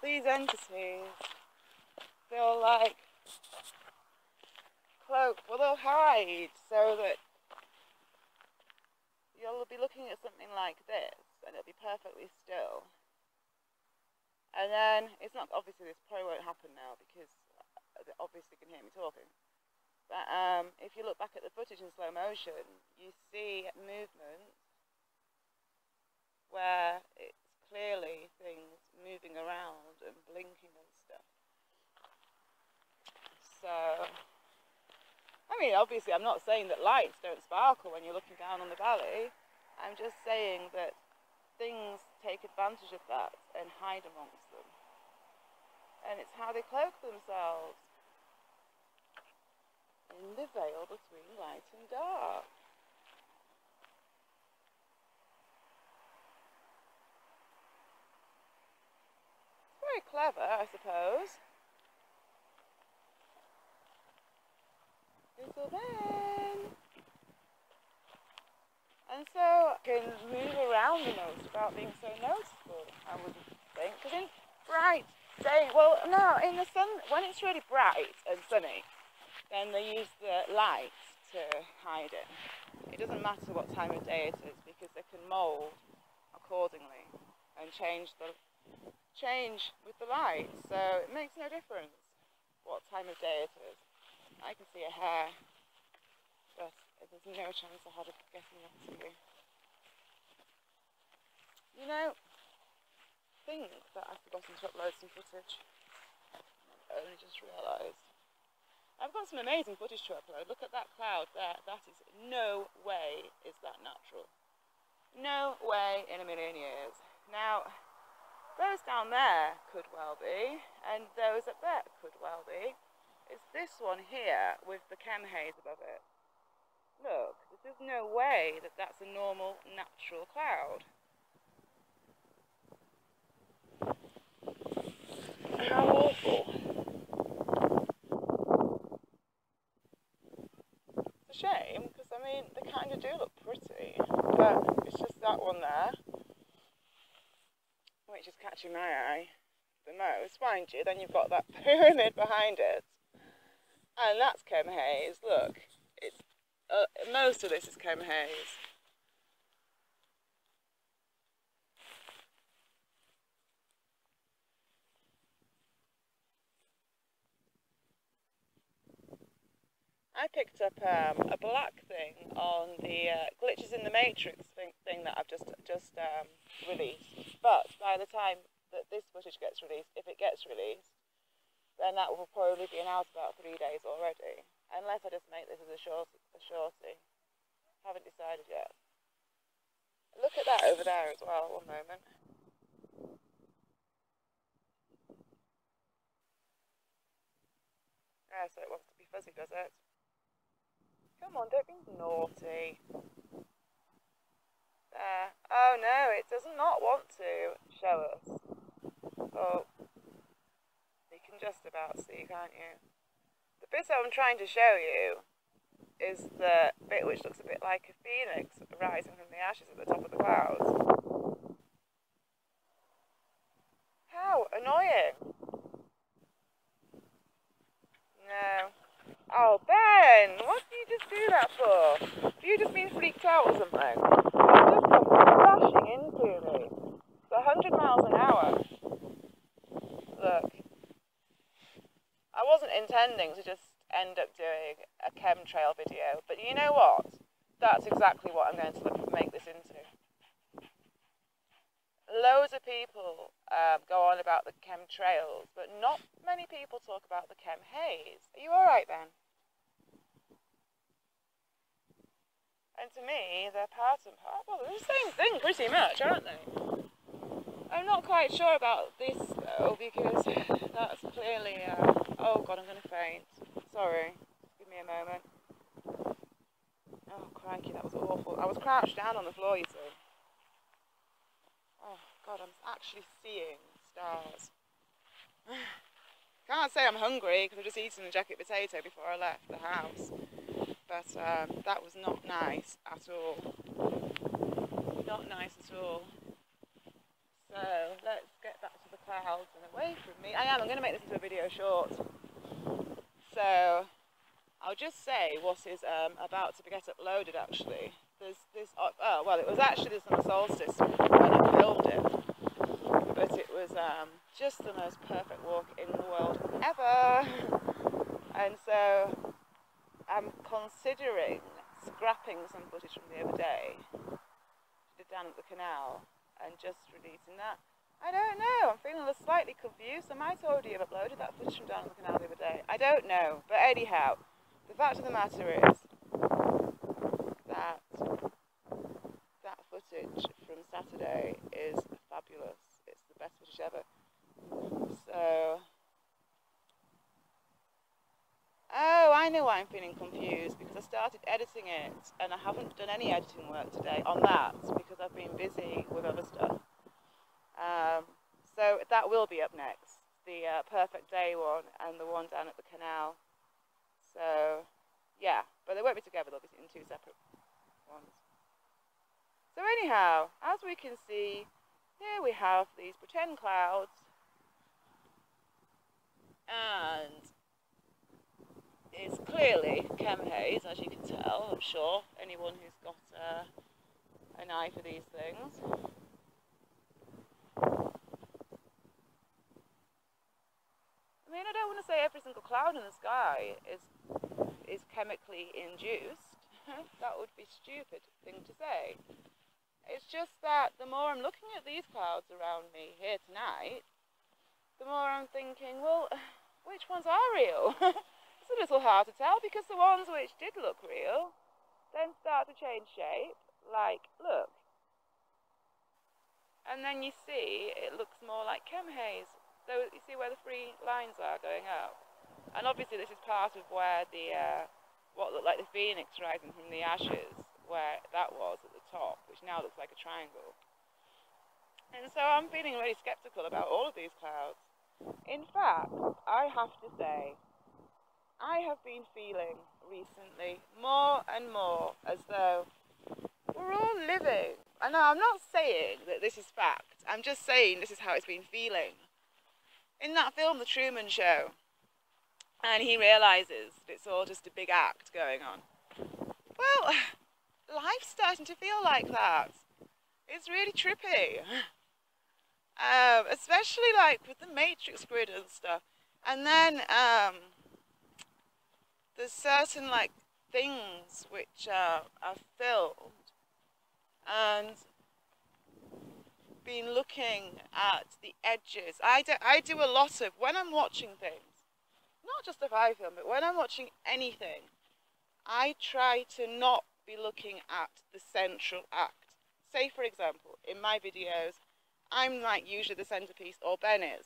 these entities feel like cloak, well, they'll hide so that you'll be looking at something like this and it'll be perfectly still. And then, it's not, obviously this probably won't happen now because they obviously can hear me talking. But if you look back at the footage in slow motion, you see movement where it's clearly things moving around and blinking and stuff. So, I mean, obviously I'm not saying that lights don't sparkle when you're looking down on the valley. I'm just saying that things take advantage of that and hide amongst them. And it's how they cloak themselves in the veil between light and dark. Very clever, I suppose. Little Ben. And so I can move around the most without being so noticeable, I wouldn't think. Because in bright day, well, no, in the sun, when it's really bright and sunny, then they use the light to hide it. It doesn't matter what time of day it is because they can mould accordingly and change with the light. So it makes no difference what time of day it is. I can see a hair, but there's no chance I had of getting that to you. You know, I think that I've forgotten to upload some footage. I only just realised. I've got some amazing footage to upload. Look at that cloud there. That is no way is that natural. No way in a million years. Now, those down there could well be, and those up there could well be. It's this one here with the chem haze above it. Look, there's no way that that's a normal, natural cloud. How awful. It's a shame, because I mean, they kind of do look pretty, but it's just that one there, which is catching my eye the most, mind you. Then you've got that pyramid behind it, and that's chem haze. Look, it's most of this is chem haze. I picked up a black thing on the Glitches in the Matrix thing that I've just released. But by the time that this footage gets released, if it gets released, then that will probably be out about 3 days already. Unless I just make this as a shorty. Haven't decided yet. Look at that over there as well, one moment. Yeah, so it wants to be fuzzy, does it? Come on, don't be naughty. There. Oh no, it does not want to show us. Oh. You can just about see, can't you? The bit I'm trying to show you is the bit which looks a bit like a phoenix rising from the ashes at the top of the clouds. How annoying. No. Oh, Ben! What did you just do that for? Have you just been freaked out or something? You just come crashing into me. It's 100 miles an hour. Look. I wasn't intending to just end up doing a chemtrail video, but you know what? That's exactly what I'm going to make this into. Loads of people go on about the chemtrails, but not many people talk about the chem haze. Are you alright then? And to me, they're part and part. Well, they're the same thing pretty much, aren't they? I'm not quite sure about this though, because that's clearly, oh god, I'm going to faint. Sorry, give me a moment. Oh crikey, that was awful. I was crouched down on the floor, you see. Oh god, I'm actually seeing stars. Can't say I'm hungry, because I've just eaten a jacket potato before I left the house. But that was not nice at all. Not nice at all. So let's get back to the clouds and away short. So I'll just say what is about to get uploaded actually. There's this, well, it was actually the summer solstice when I filmed it, but it was just the most perfect walk in the world ever. And so I'm considering scrapping some footage from the other day, down at the canal, and just releasing that. I don't know, I'm feeling slightly confused. I might already have uploaded that footage from down at the canal the other day. I don't know, but anyhow, the fact of the matter is that that footage from Saturday is fabulous. It's the best footage ever. So, oh, I know why I'm feeling confused, because I started editing it and I haven't done any editing work today on that because I've been busy with other stuff. So that will be up next, the perfect day one and the one down at the canal. So yeah, but they won't be together, they'll be in two separate ones. So anyhow, as we can see, here we have these pretend clouds, and it's clearly chem haze, as you can tell, I'm sure, anyone who's got an eye for these things. I mean, I don't want to say every single cloud in the sky is chemically induced. That would be a stupid thing to say. It's just that the more I'm looking at these clouds around me here tonight, the more I'm thinking, well, which ones are real? It's a little hard to tell, because the ones which did look real then start to change shape, like, look. And then you see it looks more like chem haze. So you see where the three lines are going up. And obviously this is part of where the, what looked like the phoenix rising from the ashes, where that was at the top, which now looks like a triangle. And so I'm feeling really skeptical about all of these clouds. In fact, I have to say, I have been feeling recently more and more as though we're all living. I know, I'm not saying that this is fact, I'm just saying this is how it's been feeling. In that film, The Truman Show, and he realises that it's all just a big act going on. Well, life's starting to feel like that. It's really trippy. Especially like with the Matrix grid and stuff. And then there's certain like things which are filmed, and been looking at the edges. I do a lot of, when I'm watching things, not just if I film, but when I'm watching anything, I try to not be looking at the central act. Say for example, in my videos, I'm like usually the centerpiece, or Ben is.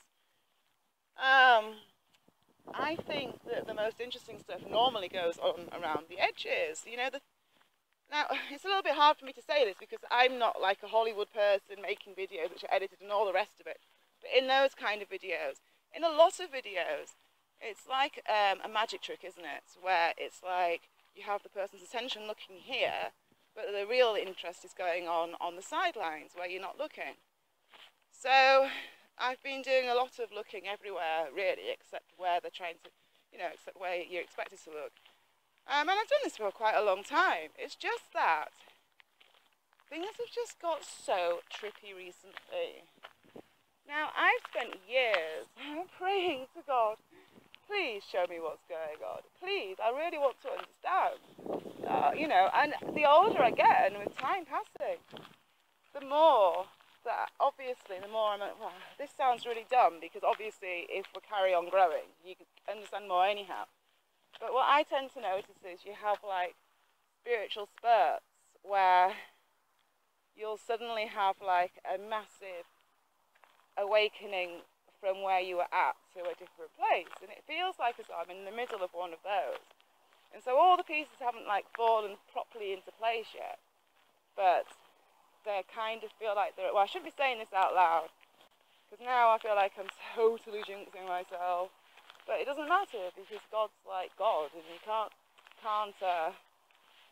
I think that the most interesting stuff normally goes on around the edges, you know. Now, it's a little bit hard for me to say this because I'm not like a Hollywood person making videos which are edited and all the rest of it. But in those kind of videos, in a lot of videos, it's like a magic trick, isn't it? Where it's like you have the person's attention looking here, but the real interest is going on the sidelines where you're not looking. So I've been doing a lot of looking everywhere, really, except where they're trying to, you know, except where you're expected to look. And I've done this for quite a long time. It's just that things have just got so trippy recently. Now, I've spent years praying to God, please show me what's going on. Please, I really want to understand. You know, and the older I get, and with time passing, the more that, obviously, the more I'm like, well, this sounds really dumb, because obviously if we carry on growing, you can understand more anyhow. But what I tend to notice is you have like spiritual spurts where you'll suddenly have like a massive awakening from where you were at to a different place. And it feels like as though I'm in the middle of one of those. And so all the pieces haven't like fallen properly into place yet. But they kind of feel like they're, well, I shouldn't be saying this out loud, because now I feel like I'm totally jinxing myself. But it doesn't matter, because God's like God, and you can't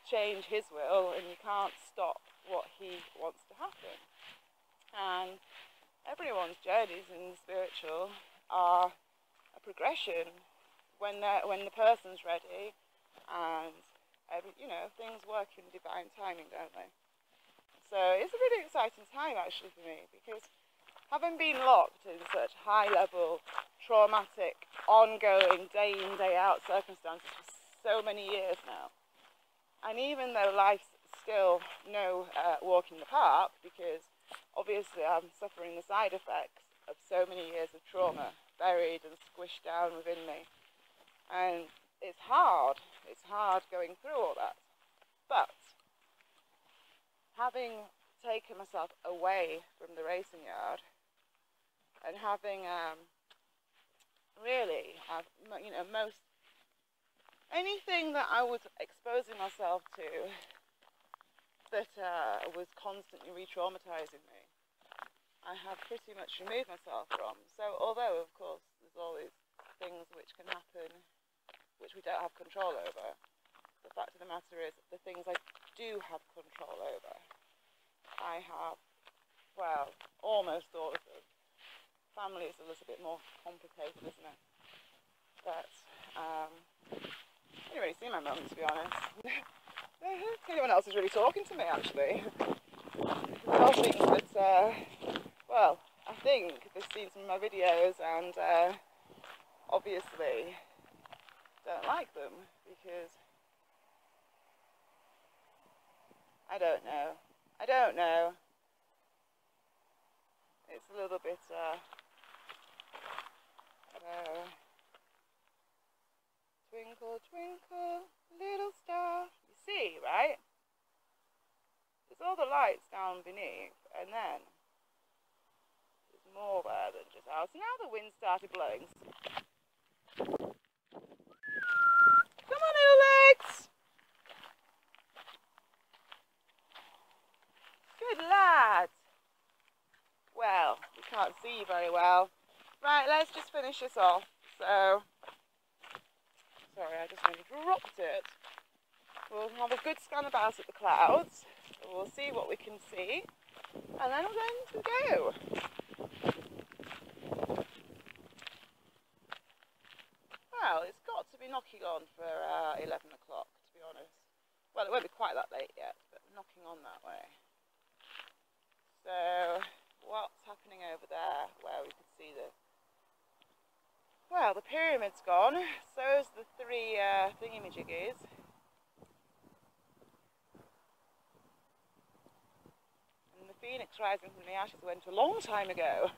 change his will, and you can't stop what he wants to happen. And everyone's journeys in the spiritual are a progression when the person's ready, and things work in divine timing, don't they? So it's a really exciting time actually for me, because having been locked in such high-level, traumatic, ongoing, day-in, day-out circumstances for so many years now, and even though life's still no walk in the park, because obviously I'm suffering the side effects of so many years of trauma buried and squished down within me, and it's hard going through all that. But having taken myself away from the racing yard, and having most anything that I was exposing myself to that was constantly re-traumatizing me, I have pretty much removed myself from. So although of course there's always things which can happen which we don't have control over, the fact of the matter is the things I do have control over, I have, well, almost all of them. Family is a little bit more complicated, isn't it? But I didn't really see my mum, to be honest. Anyone else is really talking to me, actually. They all think that, well, I think they've seen some of my videos and obviously don't like them, because I don't know. It's a little bit, twinkle, twinkle, little star. You see, right? There's all the lights down beneath, and then there's more there than just out. So now the wind started blowing. Come on, little legs! Good lad. Well, we can't see you very well. Right, let's just finish this off. So, sorry, I just nearly dropped it. We'll have a good scan about at the clouds. We'll see what we can see, and then we're going to go. Well, it's got to be knocking on for 11 o'clock, to be honest. Well, it won't be quite that late yet, but knocking on that way. So, what's happening over there where we could see the... Well, the pyramid's gone, so's the three thingamajiggies. And the phoenix rising from the ashes went a long time ago.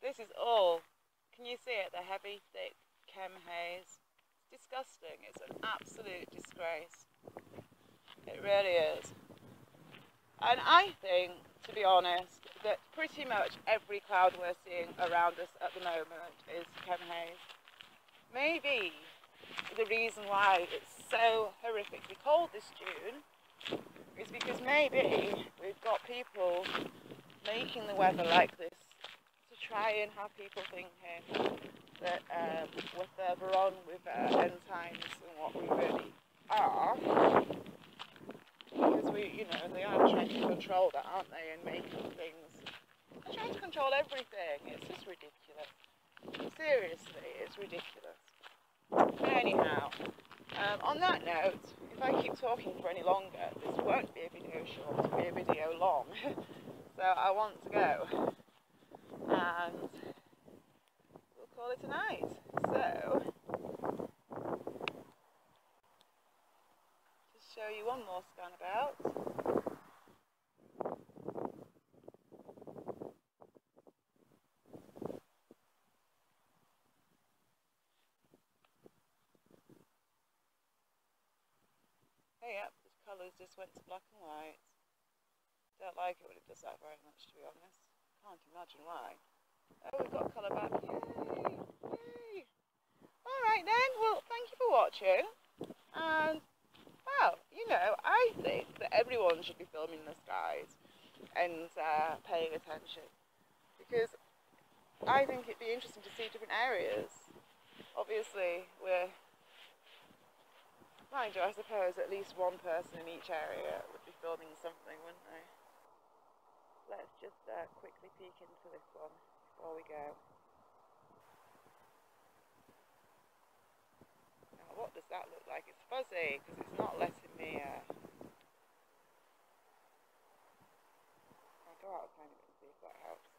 This is all, can you see it, the heavy, thick chem haze? It's disgusting, it's an absolute disgrace. It really is. And I think, to be honest, that pretty much every cloud we're seeing around us at the moment is chem haze. Maybe the reason why it's so horrifically cold this June is because maybe we've got people making the weather like this to try and have people thinking that we're further on with end times than what we really are. Because they are trying to control that, aren't they, and making things... They're trying to control everything. It's just ridiculous. Seriously, it's ridiculous. But anyhow, on that note, if I keep talking for any longer, this won't be a video short, it'll be a video long. So I want to go. And we'll call it a night. So... show you one more scan about. Hey, yep, the colours just went to black and white. Don't like it when it does that very much, to be honest. Can't imagine why. Oh, we've got colour back. Yay! Yay! Alright then, well, thank you for watching. And well, I think that everyone should be filming the skies and paying attention, because I think it'd be interesting to see different areas. Obviously, mind you, I suppose at least one person in each area would be filming something, wouldn't they? Let's just quickly peek into this one before we go. What does that look like? It's fuzzy because it's not letting me. I'll go out a tiny bit and see if that helps.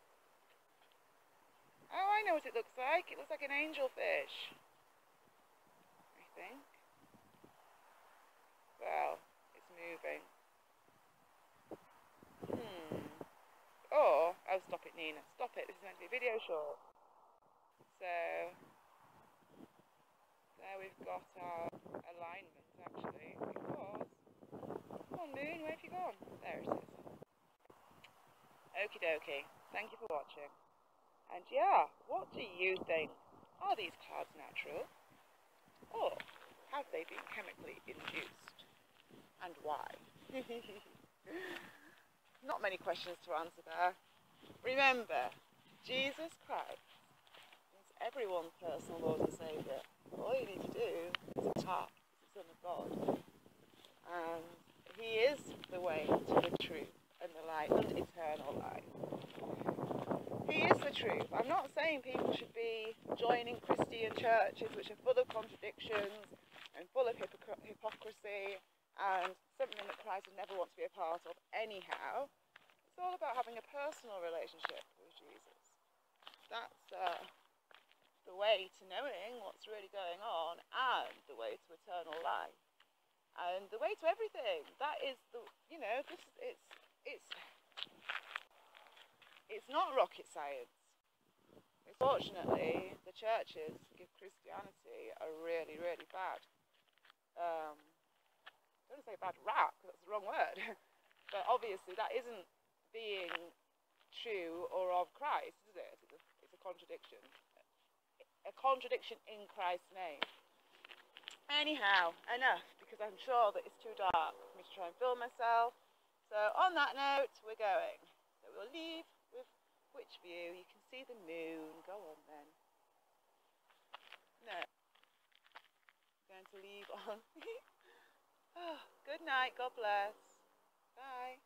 Oh, I know what it looks like. It looks like an angelfish, I think. Well, it's moving. Oh, stop it, Nina. Stop it. This is meant to be a video short. So, there we've got our alignment, actually, because... Come on, Moon, where have you gone? There it is. Okie dokie. Thank you for watching. And yeah, what do you think? Are these clouds natural? Or have they been chemically induced? And why? Not many questions to answer there. Remember, Jesus Christ is everyone's personal Lord and Saviour. All you need to do is accept He's the Son of God. And He is the way to the truth and the light and eternal life. He is the truth. I'm not saying people should be joining Christian churches which are full of contradictions and full of hypocrisy and something that Christ would never want to be a part of anyhow. It's all about having a personal relationship with Jesus. That's the way to knowing what's really going on and the way to eternal life. And the way to everything. That is the, it's not rocket science. Unfortunately, the churches give Christianity a really, really bad, I don't want to say bad rap, because that's the wrong word, but obviously that isn't being true or of Christ, is it? It's a contradiction. A contradiction in Christ's name. Anyhow, enough, because I'm sure that it's too dark for me to try and film myself. So on that note, we're going. So we'll leave with which view? You can see the moon. Go on then. No. I'm going to leave on. Oh, good night. God bless. Bye.